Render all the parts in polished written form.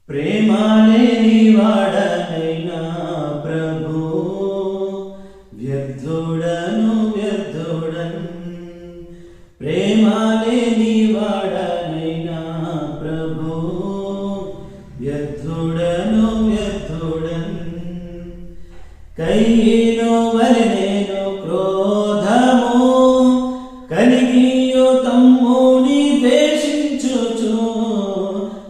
ప్రేమాలేని వాడనైనా ప్రభు వ్యర్థుడను వ్యర్థుడన్. ప్రేమాలేని వాడనైనా ప్రభు వ్యర్థుడను వ్యర్థుడన్. కయ్యను వలెను క్రోధము కలిగియు తమ్ముని ద్వేషించుచు.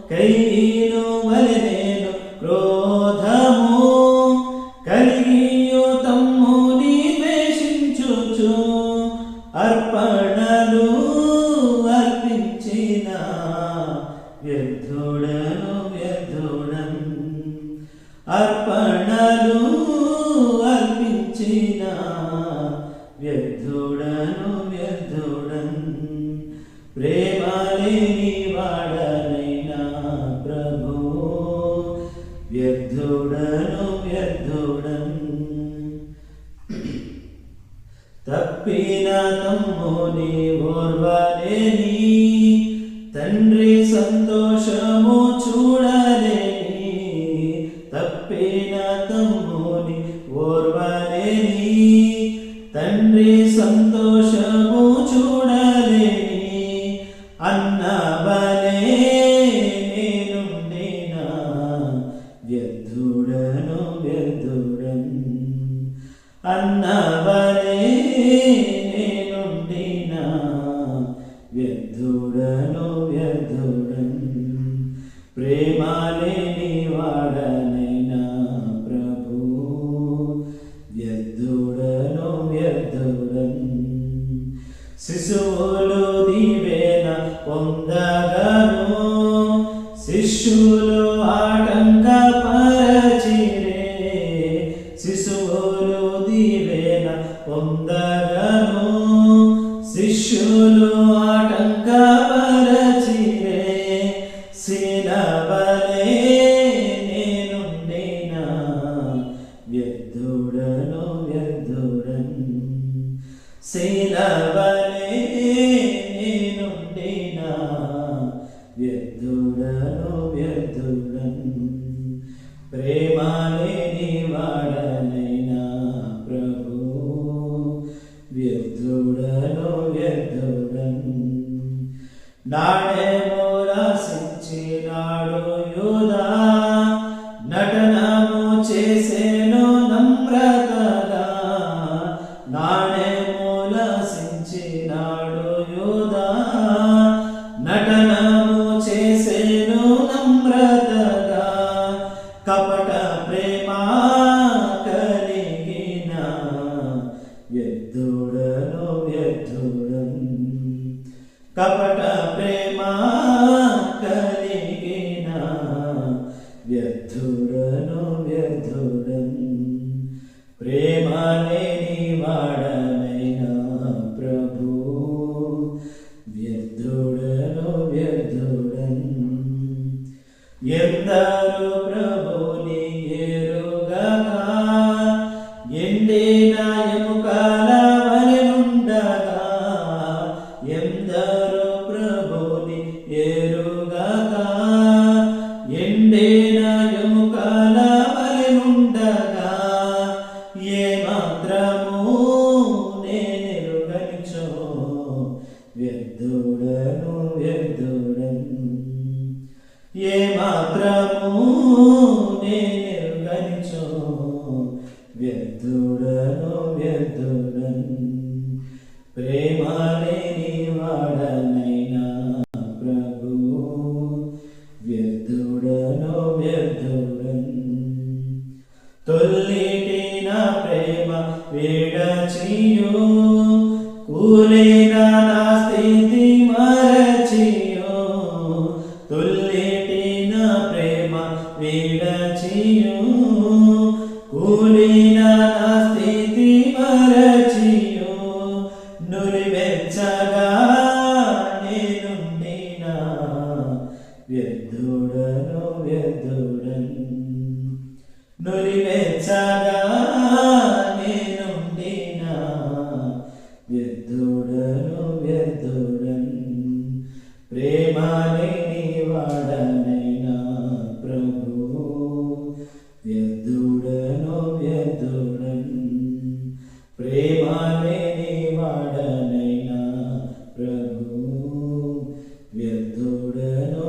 కయ్యను వలెను క్రోధము కలిగియు తమ్ముని ద్వేషించుచు. అర్పణలు అర్పించిన వ్యర్థుడను వ్యర్థుడన్. అర్పణలు అర్పించిన వ్యర్థుడను వ్యర్థుడన్. ప్రేమలేని వాడనైనా ప్రభు వ్యర్థుడను వ్యర్థుడన్. తప్పిన తమ్ముని ఓర్వలేని తండ్రి సంతోషము చూడలేని. తప్పిన తమ్ముని ఓర్వలేని తండ్రి సంతోషము చూడలేని. అన్నవలే నేనుండిన వ్యర్థుడను వ్యర్థుడన్. అన్నవలే నేనుండిన వ్యర్థుడను వ్యర్థుడన్. ప్రేమలేని వాడనైనా ప్రభు వ్యర్థుడను వ్యర్థుడన్. శిశువులు దీవెన పొందగను శిష్యులు ఆటంకపరచిరే. శిశువులు దీవెన పొందగను శిష్యులు ఆటంకపరచిరే. శిలవలే నేనుండిన వ్యర్థుడను వ్యర్థుడన్. శిలవలే నేనుండిన వ్యర్థుడను వ్యర్థుడన్. ప్రేమలేని వాడనైనా ప్రభు వ్యర్థుడను వ్యర్థుడన్. నాణెము రాసించినాడు యూదా నటనము చేసెను నమ్రతగా. నాణెము రాసించినాడు యూదా నటనము చేసెను నమ్రతగా. కపట ప్రేమ కలిగిన వ్యర్థుడను వ్యర్థుడన్. కపట ప్రేమ కలిగిన వ్యర్థుడను వ్యర్థుడన్. ప్రేమలేని వాడనైనా ప్రభు వ్యర్థుడను వ్యర్థుడన్. ఎందరు ప్రభుని ఎరుగక ఎండిన ఎముకల వలెనుండగా. ఎందరు ప్రభుని ఎరుగక ఎండిన ఎముకల వలెనుండగా. ఏ మాత్రము నేనెరుగనిచో వ్యర్థుడను వ్యర్థుడన్. ఏ మాత్రము నేనెరుగనిచో వ్యర్థుడను వ్యర్థుడన్. ప్రేమలేని వాడనైనా ప్రభు వ్యర్థుడను వ్యర్థుడన్. తొల్లిటిన ప్రేమ విడచియు కూలిన నా స్థితి మరచియు. తొల్లిటిన ప్రేమ విడచియు కూలిన నా స్థితి మరచియు. నులివెచ్చగా నేనుండిన వ్యర్థుడను వ్యర్థుడన్. నులివెచ్చగా నేనుండిన వ్యర్థుడను వ్యర్థుడన్. ప్రేమలేని వాడనైనా ప్రభు వ్యర్థుడన్ ప్రేమ లేని వాడనైనా ప్రభు వ్యర్థుడను